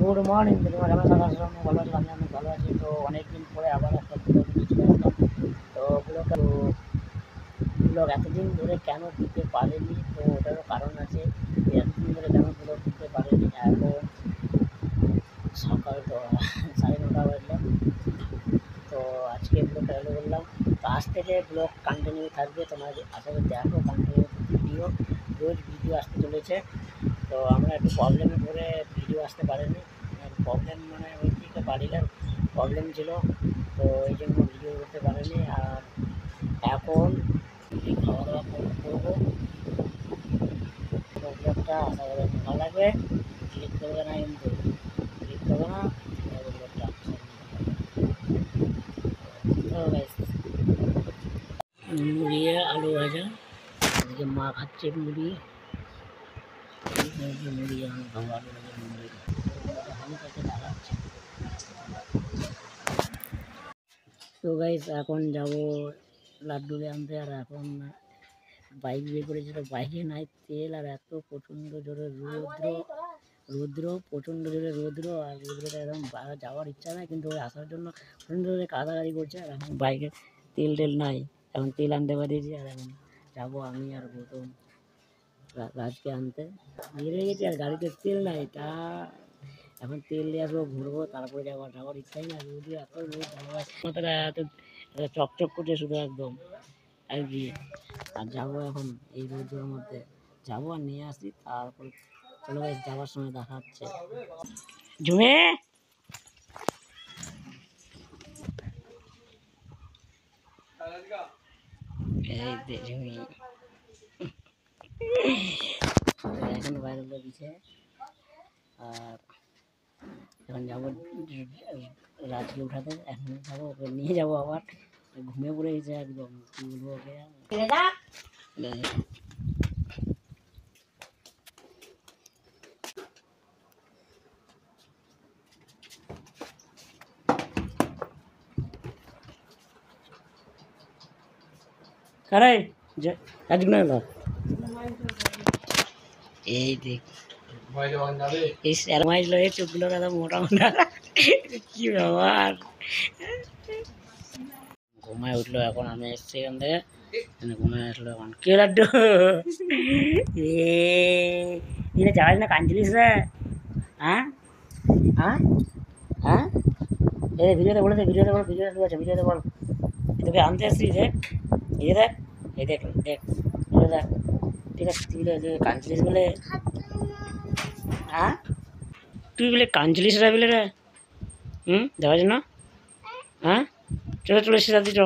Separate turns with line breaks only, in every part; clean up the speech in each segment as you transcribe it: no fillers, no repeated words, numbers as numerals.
Good morning. তোমার আমার সাদা সামনে ভালো আছে, আমি অনেক ভালো আছি। তো অনেকদিন পরে আবার একটা ব্লগ দিচ্ছি। তো ব্লগ এতদিন ধরে কেন দিতে পারেনি, তো ওটারও কারণ আছে। এতদিন ধরে কেন ব্লগ দিতে পারেনি, এখন সকাল তো 9:30 বাজলো। তো আজকে ব্লগটা চালু করলাম। তো আজ থেকে ব্লগ কন্টিনিউ থাকবে, তোমার আশা করি দেখো কন্টিনিউ ভিডিও, রোজ ভিডিও আসতে চলেছে। তো আমরা একটু প্রবলেমে পড়ে ভিডিও আসতে পারিনি, প্রবলেম মানে ওই দিকে বাড়ির প্রবলেম ছিল, তো এই জন্য ভিডিও করতে পারিনি। আর এখন খাওয়া দাওয়া করবো। তো ব্লগটা আশা করি ভালো লাগবে, ক্লিক করবে না, কিন্তু ক্লিক করবে না ব্লগটা। মুড়ি আলু ভাজা, এদিকে মা খাচ্ছে মুড়ি, মুড়ি আমি খাবো আলু ভাজা মুড়ি। আমি তাকে দেখাচ্ছি। তো গাইস এখন যাবো লাড্ডুকে আনতে। আর এখন বাইক বিয়ে করেছিল, বাইকে নাই তেল, আর এত প্রচণ্ড জোরে রৌদ্র প্রচণ্ড জোরে রৌদ্র, আর রৌদ্রটা একদম যাওয়ার ইচ্ছা নাই, কিন্তু ওই আসার জন্য প্রচণ্ড জোরে কাদাকাদি করছে। আর এখন বাইকে তেল নাই, এখন তেল আনতে পারিয়েছি। আর এখন যাবো আমি আর গৌতম রাজকে আনতে, বেরিয়ে গেছি। আর গাড়িতে তেল নাই, তা এখন তেল নিয়ে আসবো, ঘুরবো, তারপরে যাওয়ার ইচ্ছাই না। রোদ এত মাথাটা এত চকচক করছে শুধু একদম আর কি। আর যাবো এখন এই রোদের মধ্যে, যাবো আর নিয়ে আসি, তারপরে চলো গাইস যাওয়ার সময় দেখা হচ্ছে। ঝুমে এই ঝুমি এখন বাইরে দিচ্ছে। আর এখন যাবো রাত্রে উঠাতে, এখন যাবো ওকে নিয়ে যাবো, আবার ঘুমিয়ে পড়ে গেছে একদম, কি বলবো ওকে। কারে আজকে না এই দেখ এই স্যার মাইল চোখগুলো একদম মোটা মোটা, কি ব্যাপার। ঘুমায় উঠলো, এখন আমি এসছি এখান থেকে, ঘুমায় আসলো এখন। কে লাড্ডু এ যাওয়ার না কাঁদছিলিস রে? হ্যাঁ হ্যাঁ হ্যাঁ, এই ভিডিওতে বলে দে, ভিডিওতে বল, ভিডিওতে আছে, ভিডিওতে বল তোকে আনতে আসছি। দেখ এই দেখ, এই দেখ দেখ দেখ, ঠিক আছে তুই কাঁদছিলিস বলে। হ্যাঁ তুই বলে কাঁদছিলিস রে বলে রে, দেওয়ার জন্য। হ্যাঁ চলে চলে এসে যাচ্ছি, চ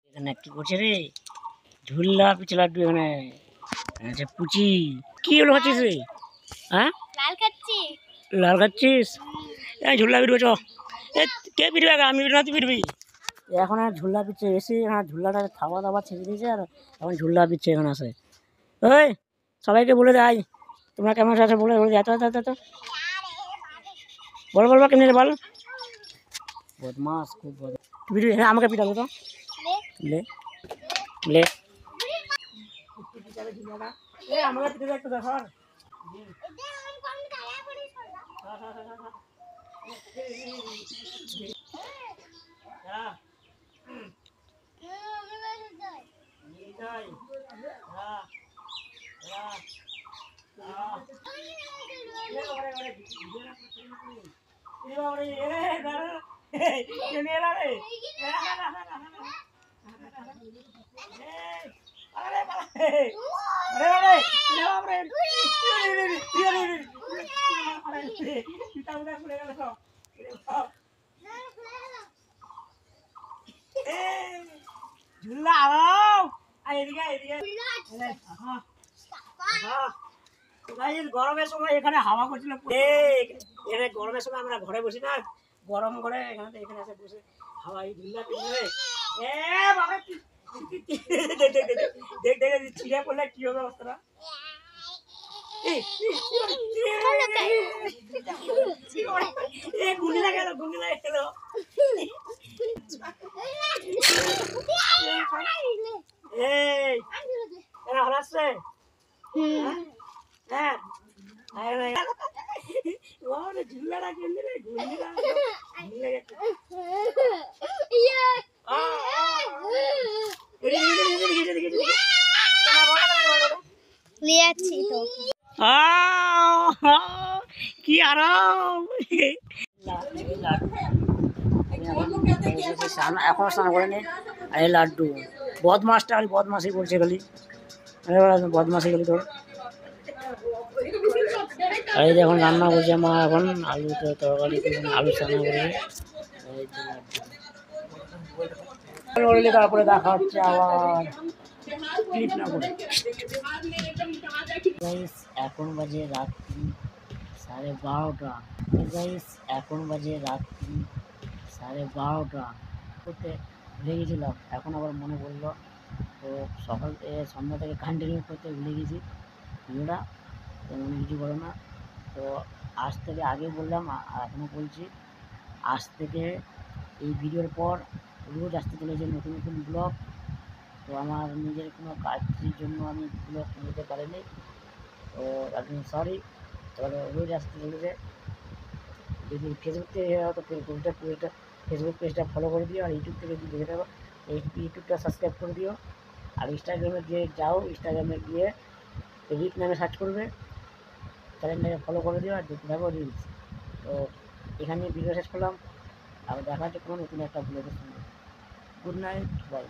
এখানে কি করছে রে? ঝুল্লা পিছে লাড্ডু এখানে আচ্ছা পুচি, কি হলো খাচ্ছিস রে? হ্যাঁ লাল খাচ্ছিস, এই ঝুল্লা পিটবো, চ কে পিটবে? আমি পিটবো না, তুই পিটবি। এখন আর ঝুল্লা পিচ্ছে এসে ঝুল্লাটা খাওয়া দাওয়া ছেড়ে দিয়েছে, আর এখন ঝুল্লা পিচ্ছে এখন আসে। ওই সবাইকে বলে দেয় তোমরা কেমন আছে বলে বলে এত এত এত বল বলবা কেমনি বল, বদমাস খুব বদমাস। পিটবি? হ্যাঁ আমাকে পিটাবো তো, লে লে আমাকে পিটে একটু দেখো। ঝুল্লা এদিকে এদিকে, গরমের সময় এখানে হাওয়া করছিল, এখানে গরমের সময় আমরা ঘরে বসি না, গরম ঘরে এখানে এখানে এসে বসে হাওয়া ঝুল্লা পিছনে। এ বাবা দেখ দেখ দেখ দেখ ছিঁড়ে পড়লে কি হবে অবস্থাটা। গুলি লাগে গেল, গুলি লাগে গেল। এই এরা ভালো আসছে? হ্যাঁ
লিয়াচ্ছি তো
কি আরাম। এখনো স্নান করেনি। আর এই লাড্ডু বদমাসটা খালি বদমাসি করছে খালি, বদমাসি খালি তোর। আর এই যে এখন রান্না করছে মা, এখন আলু তরকারি আলু রান্না করবে। তারপরে দেখা হচ্ছে আবার এখন বাজে রাত্রি 12:30। এখন বাজে রাত্রি 12:30 করতে ভুলে গেছিলাম, এখন আবার মনে পড়লো। তো সকাল থেকে সন্ধ্যা থেকে কন্টিনিউ করতে ভুলে গেছি ভিডিওটা, তো মনে কিছু করো না। তো আজ থেকে আগে বললাম আর এখনও বলছি, আজ থেকে এই ভিডিওর পর রোজ আসতে চলেছে নতুন নতুন ব্লগ। তো আমার নিজের কোনো কাজের জন্য আমি ব্লগ নিতে পারিনি, তো তার জন্য সরি। তাহলে রোজ আসতে চলেছে। যদি ফেসবুক থেকে হয়তো ফেসবুক পেজটা ফলো করে দিও, আর ইউটিউব থেকে যদি দেখে থাকো ইউটিউবটা সাবস্ক্রাইব করে দিও। আর ইনস্টাগ্রামে গিয়ে যাও, ইনস্টাগ্রামে গিয়ে রিক নামে সার্চ করবে, চ্যানেলটাকে ফলো করে দিও আর দেখতে থাকো রিলস। তো এখানে ভিডিও শেষ করলাম, আর দেখা হচ্ছে কোনো নতুন একটা ব্লগের সঙ্গে। Good night, by.